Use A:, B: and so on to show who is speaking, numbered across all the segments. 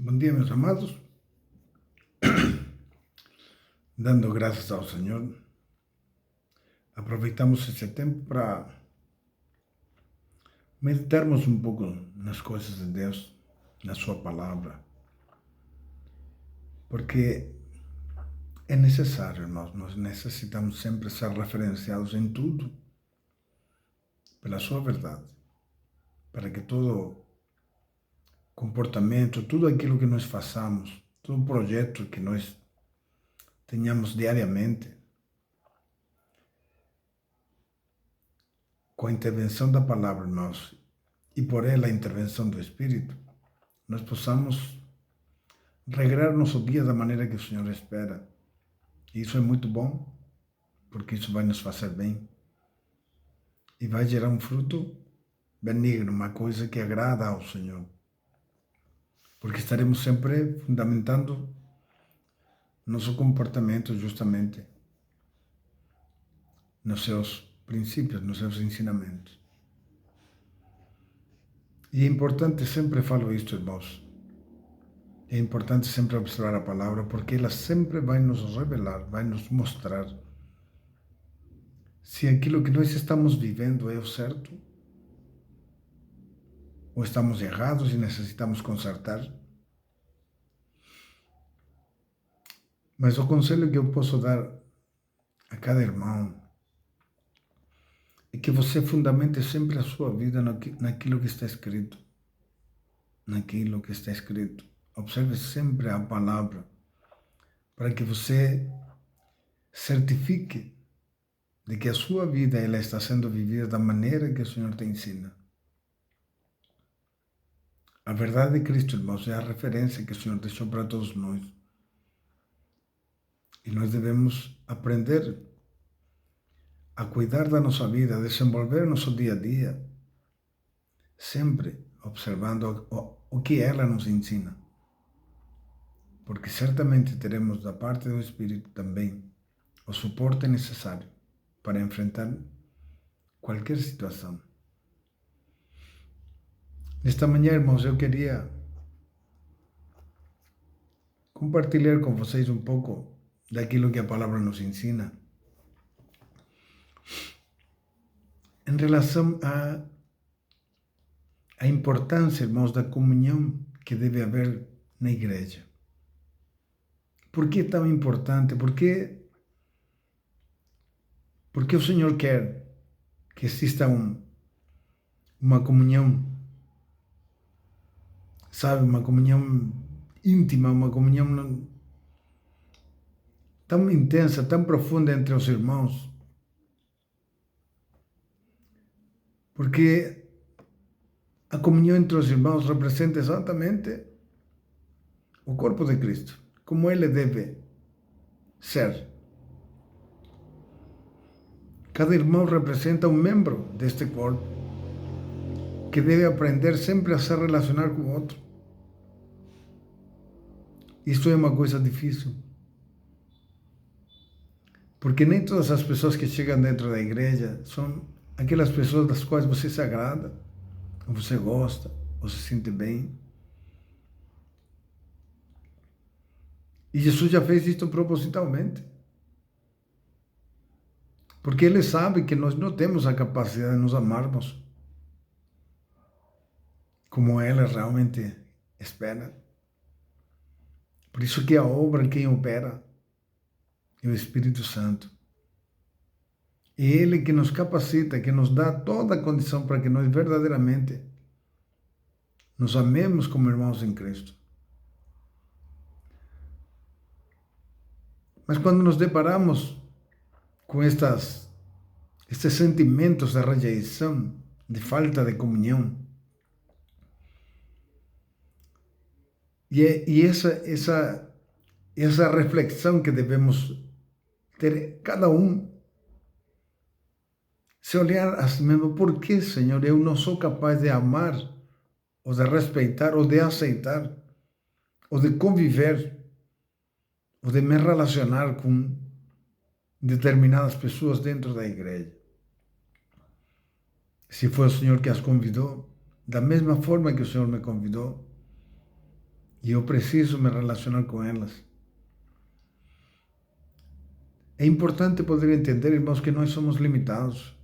A: Bom dia, meus amados. Dando graças ao Senhor, aproveitamos esse tempo para meditarmos um pouco nas coisas de Deus, na Sua palavra, porque é necessário, nós necessitamos sempre ser referenciados em tudo pela Sua verdade, para que todo comportamento, tudo aquilo que nós façamos, todo projeto que nós tenhamos diariamente, com a intervenção da palavra, irmãos, e por ela a intervenção do Espírito, nós possamos regrar nosso dia da maneira que o Senhor espera. E isso é muito bom, porque isso vai nos fazer bem e vai gerar um fruto benigno, uma coisa que agrada ao Senhor. Porque estaremos sempre fundamentando nosso comportamento justamente nos seus princípios, nos seus ensinamentos. E é importante, sempre falo isto, irmãos, é importante sempre observar a palavra, porque ela sempre vai nos revelar, vai nos mostrar se aquilo que nós estamos vivendo é o certo, ou estamos errados e necessitamos consertar. Mas o conselho que eu posso dar a cada irmão é que você fundamente sempre a sua vida naquilo que está escrito. Naquilo que está escrito. Observe sempre a palavra, para que você certifique de que a sua vida ela está sendo vivida da maneira que o Senhor te ensina. A verdade de Cristo, irmãos, é a referência que o Senhor deixou para todos nós. E nós devemos aprender a cuidar da nossa vida, a desenvolver nosso dia a dia, sempre observando o que ela nos ensina. Porque certamente teremos da parte do Espírito também o suporte necessário para enfrentar qualquer situação. Nesta manhã, irmãos, eu queria compartilhar com vocês um pouco daquilo que a palavra nos ensina em relação à importância, irmãos, da comunhão que deve haver na igreja. Por que é tão importante? Porque o Senhor quer que exista uma comunhão, sabe, uma comunhão íntima, uma comunhão tão intensa, tão profunda entre os irmãos. Porque a comunhão entre os irmãos representa exatamente o corpo de Cristo, como ele deve ser. Cada irmão representa um membro deste corpo que deve aprender sempre a se relacionar com o outro. Isso é uma coisa difícil, porque nem todas as pessoas que chegam dentro da igreja são aquelas pessoas das quais você se agrada, ou você gosta, ou se sente bem. E Jesus já fez isto propositalmente, porque Ele sabe que nós não temos a capacidade de nos amarmos como Ele realmente espera. Por isso que a obra, quem opera, é o Espírito Santo. É Ele que nos capacita, que nos dá toda a condição para que nós verdadeiramente nos amemos como irmãos em Cristo. Mas quando nos deparamos com estes sentimentos de rejeição, de falta de comunhão, e essa reflexão que devemos ter cada um, se olhar a si mesmo, por que, Senhor, eu não sou capaz de amar, ou de respeitar, ou de aceitar, ou de conviver, ou de me relacionar com determinadas pessoas dentro da igreja? Se foi o Senhor que as convidou, da mesma forma que o Senhor me convidou, e eu preciso me relacionar com elas. É importante poder entender, irmãos, que nós somos limitados,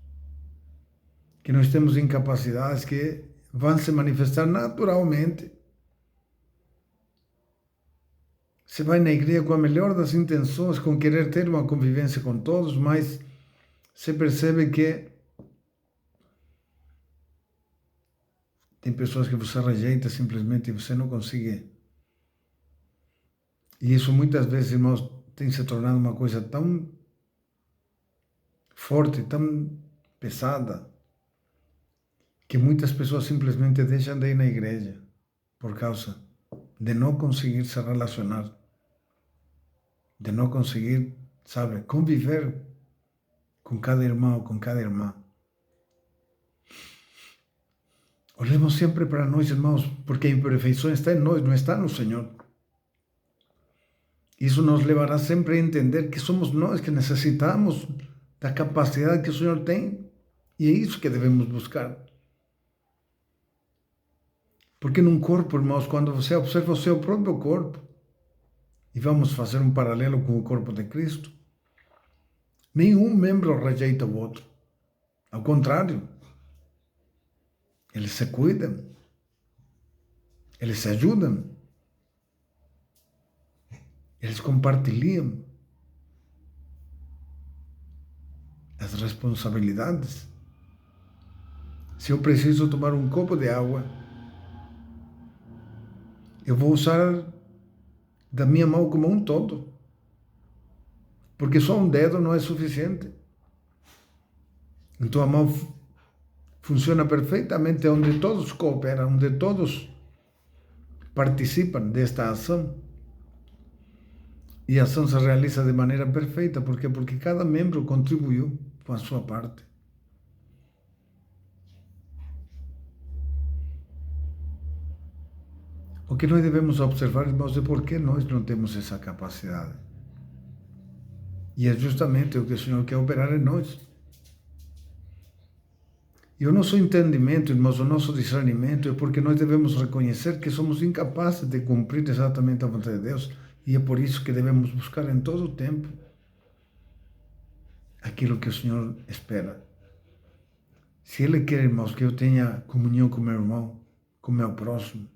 A: que nós temos incapacidades que vão se manifestar naturalmente. Você vai na igreja com a melhor das intenções, com querer ter uma convivência com todos, mas você percebe que tem pessoas que você rejeita simplesmente e você não consegue. E isso muitas vezes, irmãos, tem se tornado uma coisa tão forte, tão pesada, que muitas pessoas simplesmente deixam de ir na igreja por causa de não conseguir se relacionar, de não conseguir, sabe, conviver com cada irmão, com cada irmã. Olhemos sempre para nós, irmãos, porque a imperfeição está em nós, não está no Senhor. Isso nos levará sempre a entender que somos nós que necessitamos da capacidade que o Senhor tem, e é isso que devemos buscar. Porque num corpo, irmãos, quando você observa o seu próprio corpo, e vamos fazer um paralelo com o corpo de Cristo, nenhum membro rejeita o outro. Ao contrário, eles se cuidam, eles se ajudam, eles compartilham as responsabilidades. Se eu preciso tomar um copo de água, eu vou usar da minha mão como um todo, porque só um dedo não é suficiente. Então a mão funciona perfeitamente onde todos cooperam, onde todos participam desta ação. E a ação se realiza de maneira perfeita. Por quê? Porque cada membro contribuiu com a sua parte. O que nós devemos observar, irmãos, é por que nós não temos essa capacidade. E é justamente o que o Senhor quer operar em nós. E o nosso entendimento, irmãos, o nosso discernimento é porque nós devemos reconhecer que somos incapazes de cumprir exatamente a vontade de Deus. E é por isso que devemos buscar em todo o tempo aquilo que o Senhor espera. Se Ele quer, irmãos, que eu tenha comunhão com meu irmão, com meu próximo,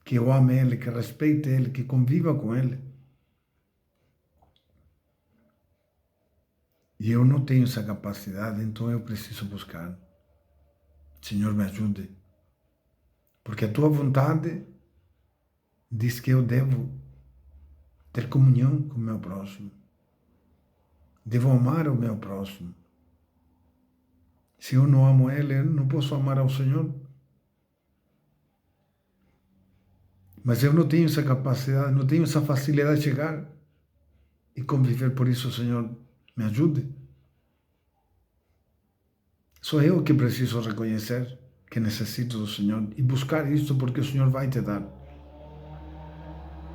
A: que eu ame Ele, que respeite Ele, que conviva com Ele, e eu não tenho essa capacidade, então eu preciso buscar. Senhor, me ajude. Porque a tua vontade diz que eu devo ter comunhão com o meu próximo. Devo amar o meu próximo. Se eu não amo ele, eu não posso amar ao Senhor. Mas eu não tenho essa capacidade, não tenho essa facilidade de chegar e conviver. Por isso, Senhor, me ajude. Sou eu que preciso reconhecer que necessito do Senhor e buscar isso, porque o Senhor vai te dar.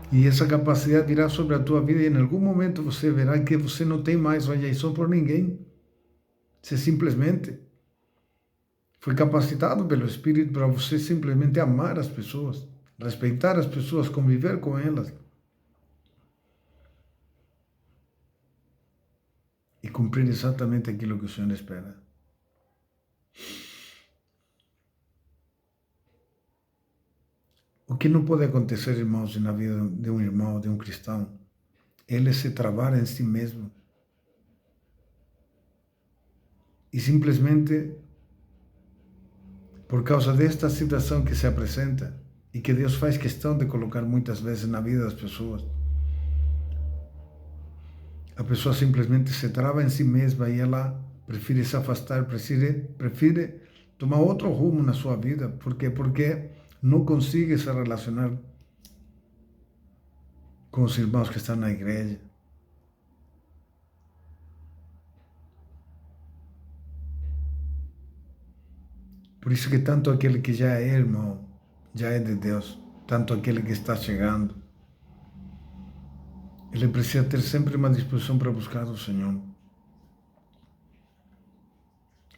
A: E essa capacidade virá sobre a tua vida e em algum momento você verá que você não tem mais rejeição por ninguém. Você simplesmente foi capacitado pelo Espírito para você simplesmente amar as pessoas, respeitar as pessoas, conviver com elas e cumprir exatamente aquilo que o Senhor espera. O que não pode acontecer, irmãos, na vida de um irmão, de um cristão, é ele se travar em si mesmo e simplesmente, por causa desta situação que se apresenta e que Deus faz questão de colocar muitas vezes na vida das pessoas, a pessoa simplesmente se trava em si mesma e ela prefere se afastar, prefere tomar outro rumo na sua vida. Por quê? Porque não consegue se relacionar com os irmãos que estão na igreja. Por isso que tanto aquele que já é irmão, já é de Deus, tanto aquele que está chegando, ele precisa ter sempre uma disposição para buscar o Senhor.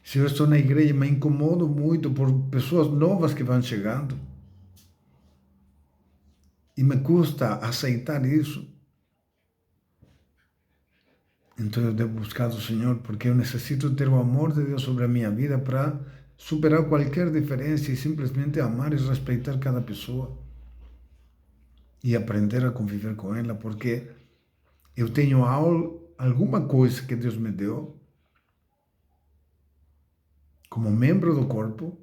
A: Se eu estou na igreja, me incomodo muito por pessoas novas que vão chegando. e me custa aceitar isso. Então eu devo buscar do Senhor, porque eu necessito ter o amor de Deus sobre a minha vida para superar qualquer diferença e simplesmente amar e respeitar cada pessoa e aprender a conviver com ela, porque eu tenho alguma coisa que Deus me deu como membro do corpo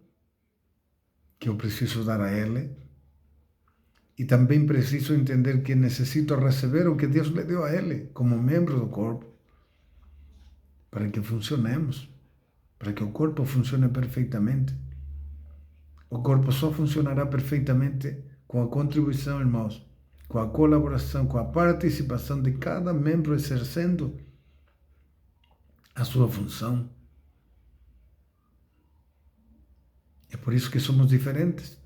A: que eu preciso dar a Ele, e também preciso entender que necessito receber o que Deus lhe deu a Ele como membro do corpo, para que funcionemos, para que o corpo funcione perfeitamente. O corpo só funcionará perfeitamente com a contribuição, irmãos, com a colaboração, com a participação de cada membro exercendo a sua função. É por isso que somos diferentes.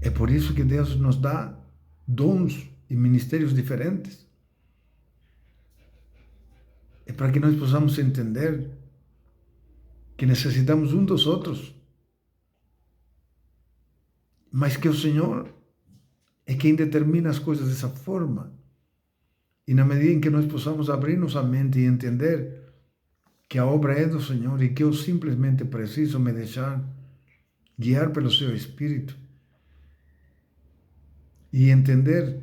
A: É por isso que Deus nos dá dons e ministérios diferentes. É para que nós possamos entender que necessitamos um dos outros, mas que o Senhor é quem determina as coisas dessa forma. E na medida em que nós possamos abrir nossa mente e entender que a obra é do Senhor e que eu simplesmente preciso me deixar guiar pelo seu Espírito e entender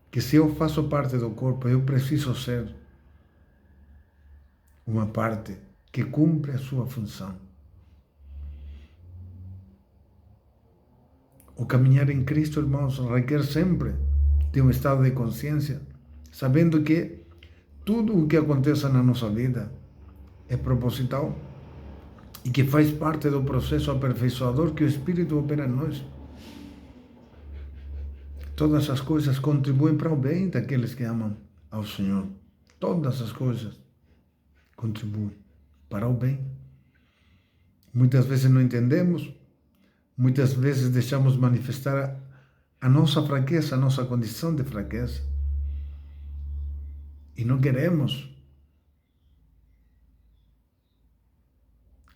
A: que se eu faço parte do corpo, eu preciso ser uma parte que cumpre a sua função. O caminhar em Cristo, irmãos, requer sempre de um estado de consciência, sabendo que tudo o que aconteça na nossa vida é proposital e que faz parte do processo aperfeiçoador que o Espírito opera em nós. Todas as coisas contribuem para o bem daqueles que amam ao Senhor. Todas as coisas contribuem para o bem. Muitas vezes não entendemos, muitas vezes deixamos manifestar a nossa fraqueza, a nossa condição de fraqueza. E não queremos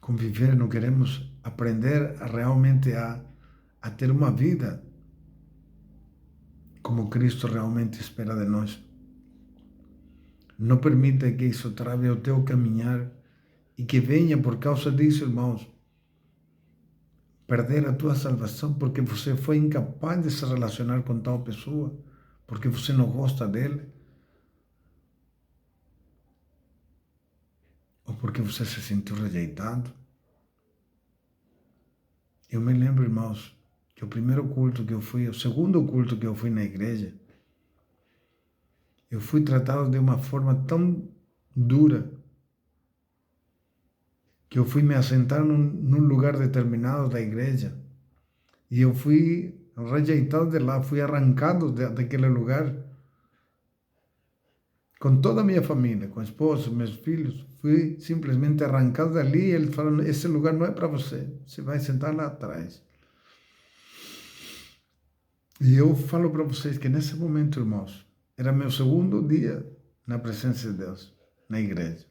A: conviver, não queremos aprender realmente a ter uma vida como Cristo realmente espera de nós. Não permita que isso trave o teu caminhar e que venha por causa disso, irmãos, perder a tua salvação porque você foi incapaz de se relacionar com tal pessoa, porque você não gosta dele, ou porque você se sentiu rejeitado. Eu me lembro, irmãos, que o primeiro culto que eu fui, o segundo culto que eu fui na igreja, eu fui tratado de uma forma tão dura que eu fui me assentar num lugar determinado da igreja e eu fui rejeitado de lá, fui arrancado daquele lugar com toda a minha família, com a esposa, meus filhos, fui simplesmente arrancado dali e eles falaram, esse lugar não é para você, você vai sentar lá atrás. E eu falo para vocês que nesse momento, irmãos, era meu segundo dia na presença de Deus, na igreja.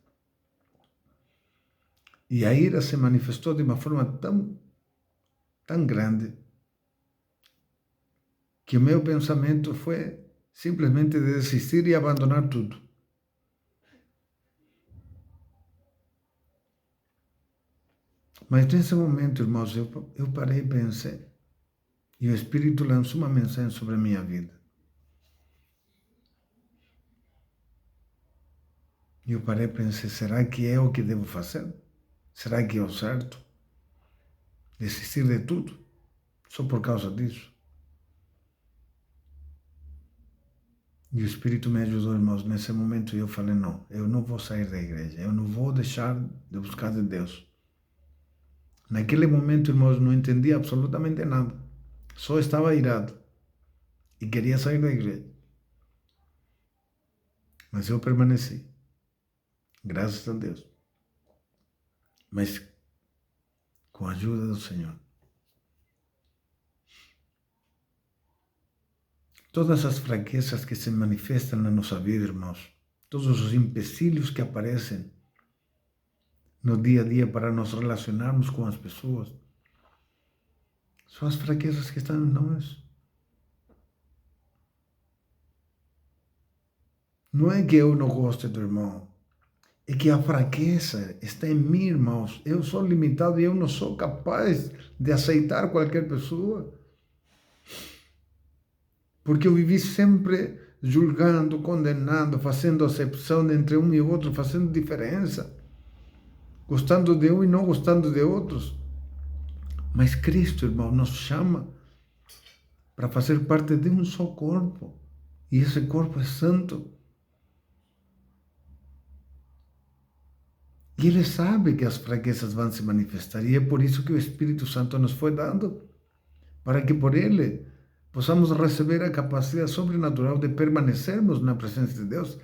A: E a ira se manifestou de uma forma tão grande que o meu pensamento foi simplesmente de desistir e abandonar tudo. Mas nesse momento, irmãos, eu parei e pensei, e o Espírito lançou uma mensagem sobre a minha vida. E eu parei e pensei, será que é o que devo fazer? Será que é o certo? Desistir de tudo? Só por causa disso? E o Espírito me ajudou, irmãos, nesse momento eu falei, não, eu não vou sair da igreja, eu não vou deixar de buscar de Deus. Naquele momento, irmãos, não entendi absolutamente nada. Só estava irado e queria sair da igreja. Mas eu permaneci. Graças a Deus. Mas com a ajuda do Senhor. Todas as fraquezas que se manifestam na nossa vida, irmãos, todos os empecilhos que aparecem no dia a dia para nos relacionarmos com as pessoas, são as fraquezas que estão em nós. Não é que eu não goste do irmão, é que a fraqueza está em mim, irmãos. Eu sou limitado e eu não sou capaz de aceitar qualquer pessoa. Porque eu vivi sempre julgando, condenando, fazendo acepção entre um e outro, fazendo diferença, gostando de um e não gostando de outros. Mas Cristo, irmão, nos chama para fazer parte de um só corpo. E esse corpo é santo. E Ele sabe que as fraquezas vão se manifestar. E é por isso que o Espírito Santo nos foi dado, para que por Ele possamos receber a capacidade sobrenatural de permanecermos na presença de Deus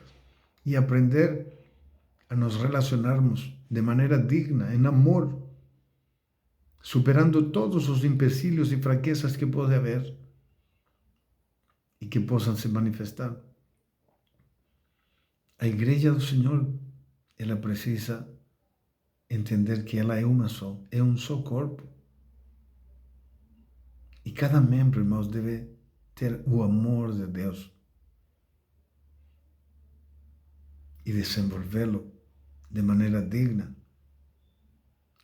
A: e aprender a nos relacionarmos de maneira digna, em amor, superando todos os empecilhos e fraquezas que pode haver e que possam se manifestar. A Igreja do Senhor, ela precisa entender que ela é uma só, é um só corpo. E cada membro, irmãos, deve ter o amor de Deus e desenvolvê-lo de maneira digna,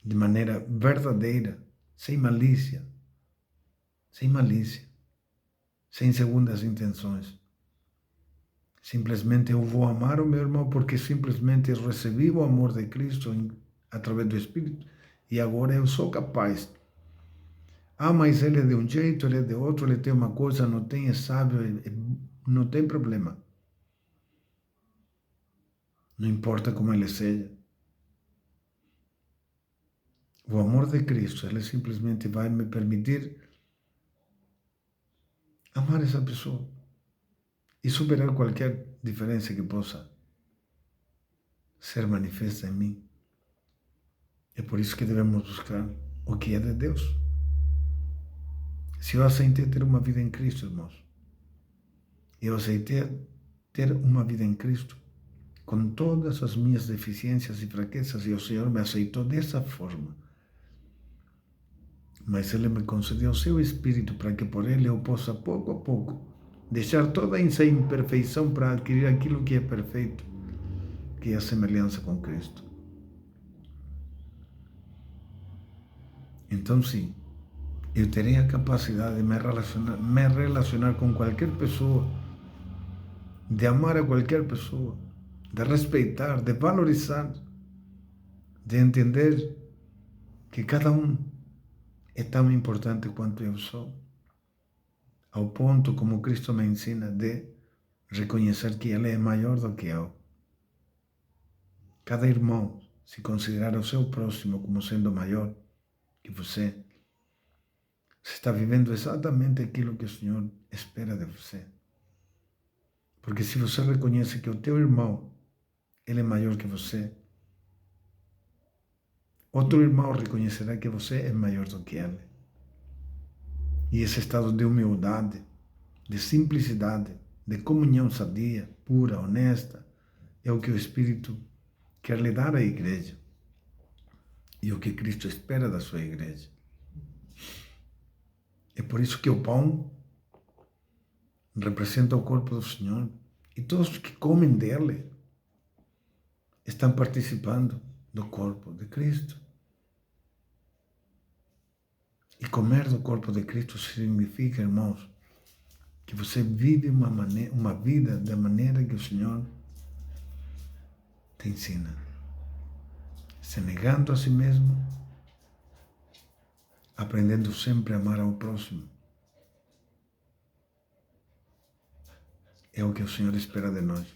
A: de maneira verdadeira, sem malícia, sem segundas intenções. Simplesmente eu vou amar o meu irmão porque simplesmente recebi o amor de Cristo através do Espírito e agora eu sou capaz. Ah, mas ele é de um jeito, ele é de outro, ele tem uma coisa, não tem, é sábio, não tem problema. Não importa como ele seja. O amor de Cristo, ele simplesmente vai me permitir amar essa pessoa e superar qualquer diferença que possa ser manifesta em mim. É por isso que devemos buscar o que é de Deus. Se eu aceitei ter uma vida em Cristo, irmãos, eu aceitei ter uma vida em Cristo com todas as minhas deficiências e fraquezas, e o Senhor me aceitou dessa forma. Mas Ele me concedeu o seu Espírito para que por Ele eu possa, pouco a pouco, deixar toda essa imperfeição para adquirir aquilo que é perfeito, que é a semelhança com Cristo. Então, sim, eu terei a capacidade de me relacionar com qualquer pessoa, de amar a qualquer pessoa, de respeitar, de valorizar, de entender que cada um é tão importante quanto eu sou, ao ponto, como Cristo me ensina, de reconhecer que Ele é maior do que eu. Cada irmão, se considerar o seu próximo como sendo maior que você está vivendo exatamente aquilo que o Senhor espera de você. Porque se você reconhece que o teu irmão, ele é maior que você, outro irmão reconhecerá que você é maior do que ele. E esse estado de humildade, de simplicidade, de comunhão sadia, pura, honesta, é o que o Espírito quer lhe dar à igreja. E o que Cristo espera da sua igreja. É por isso que o pão representa o corpo do Senhor. E todos que comem dele estão participando do corpo de Cristo. E comer do corpo de Cristo significa, irmãos, que você vive uma vida da maneira que o Senhor te ensina. Se negando a si mesmo, aprendendo sempre a amar ao próximo. É o que o Senhor espera de nós.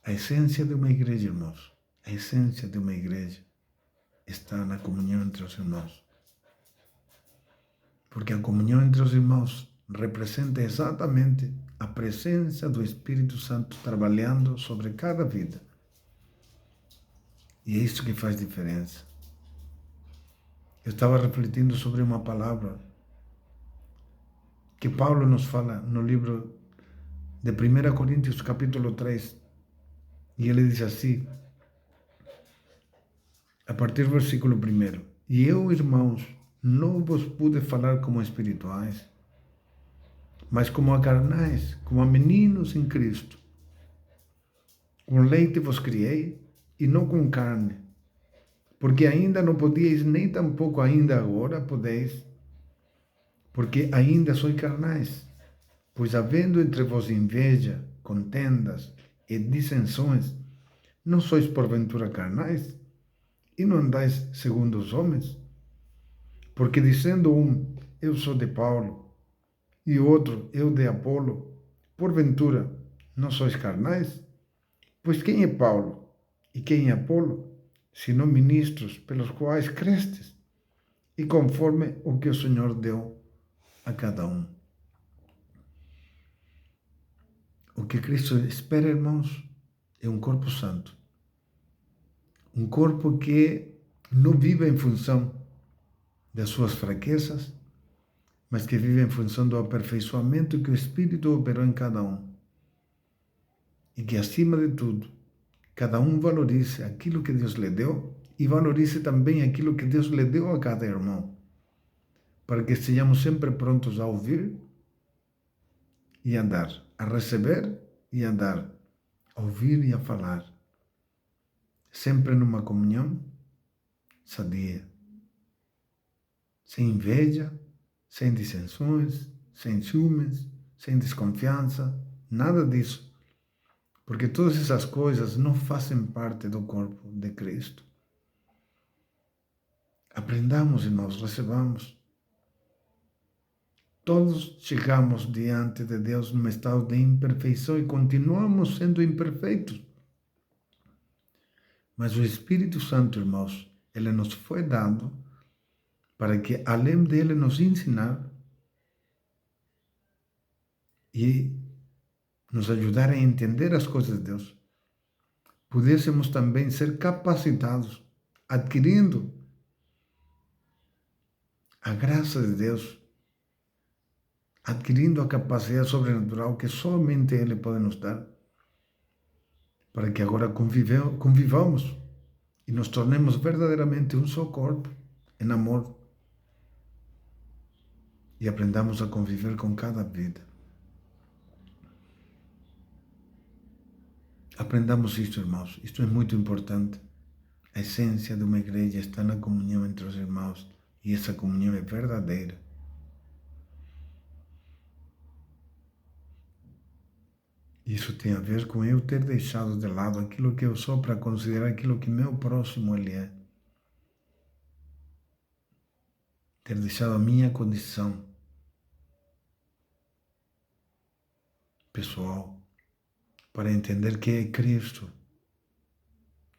A: A essência de uma igreja, irmãos, a essência de uma igreja está na comunhão entre os irmãos. Porque a comunhão entre os irmãos representa exatamente a presença do Espírito Santo trabalhando sobre cada vida. E é isso que faz diferença. Eu estava refletindo sobre uma palavra que Paulo nos fala no livro de 1 Coríntios, capítulo 3. E ele diz assim, a partir do versículo 1. E eu, irmãos, não vos pude falar como espirituais, mas como a carnais, como a meninos em Cristo. Com leite vos criei, e não com carne, porque ainda não podíeis, nem tampouco ainda agora podeis, porque ainda sois carnais. Pois havendo entre vós inveja, contendas e dissensões, não sois porventura carnais? E não andais segundo os homens? Porque dizendo um, eu sou de Paulo, e outro, eu de Apolo, porventura, não sois carnais? Pois quem é Paulo e quem é Apolo, senão ministros pelos quais crestes, e conforme o que o Senhor deu a cada um. O que Cristo espera, irmãos, é um corpo santo. Um corpo que não vive em função das suas fraquezas, mas que vive em função do aperfeiçoamento que o Espírito operou em cada um. E que, acima de tudo, cada um valorize aquilo que Deus lhe deu e valorize também aquilo que Deus lhe deu a cada irmão, para que estejamos sempre prontos a ouvir e a dar, a receber e a dar, a ouvir e a falar, sempre numa comunhão sadia, sem inveja, sem dissensões, sem ciúmes, sem desconfiança, nada disso. Porque todas essas coisas não fazem parte do corpo de Cristo. Aprendamos, irmãos, recebamos. Todos chegamos diante de Deus num estado de imperfeição e continuamos sendo imperfeitos. Mas o Espírito Santo, irmãos, ele nos foi dado para que, além dele nos ensinar e nos ajudar a entender as coisas de Deus, pudéssemos também ser capacitados, adquirindo a graça de Deus, adquirindo a capacidade sobrenatural que somente Ele pode nos dar, para que agora convivamos e nos tornemos verdadeiramente um só corpo, em amor, e aprendamos a conviver com cada vida. Aprendamos isto, irmãos. Isto é muito importante. A essência de uma igreja está na comunhão entre os irmãos, e essa comunhão é verdadeira. Isso tem a ver com eu ter deixado de lado aquilo que eu sou para considerar aquilo que meu próximo ele é. Ter deixado a minha condição pessoal para entender que é Cristo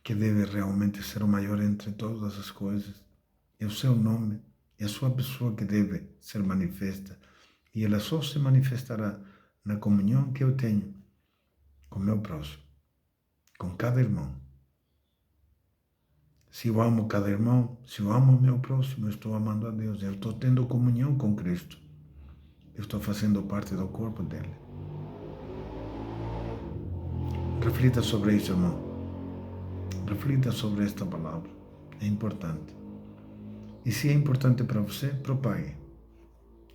A: que deve realmente ser o maior entre todas as coisas. É o seu nome, é a sua pessoa que deve ser manifesta. E ela só se manifestará na comunhão que eu tenho com o meu próximo, com cada irmão. Se eu amo cada irmão, se eu amo o meu próximo, eu estou amando a Deus. Eu estou tendo comunhão com Cristo. Eu estou fazendo parte do corpo dele. Reflita sobre isso, irmão. Reflita sobre esta palavra. É importante. E se é importante para você, propague.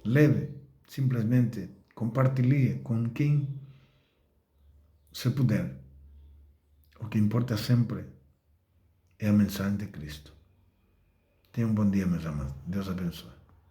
A: Leve, simplesmente compartilhe com quem se puder. O que importa sempre é a mensagem de Cristo. Tenha um bom dia, meus amados. Deus abençoe.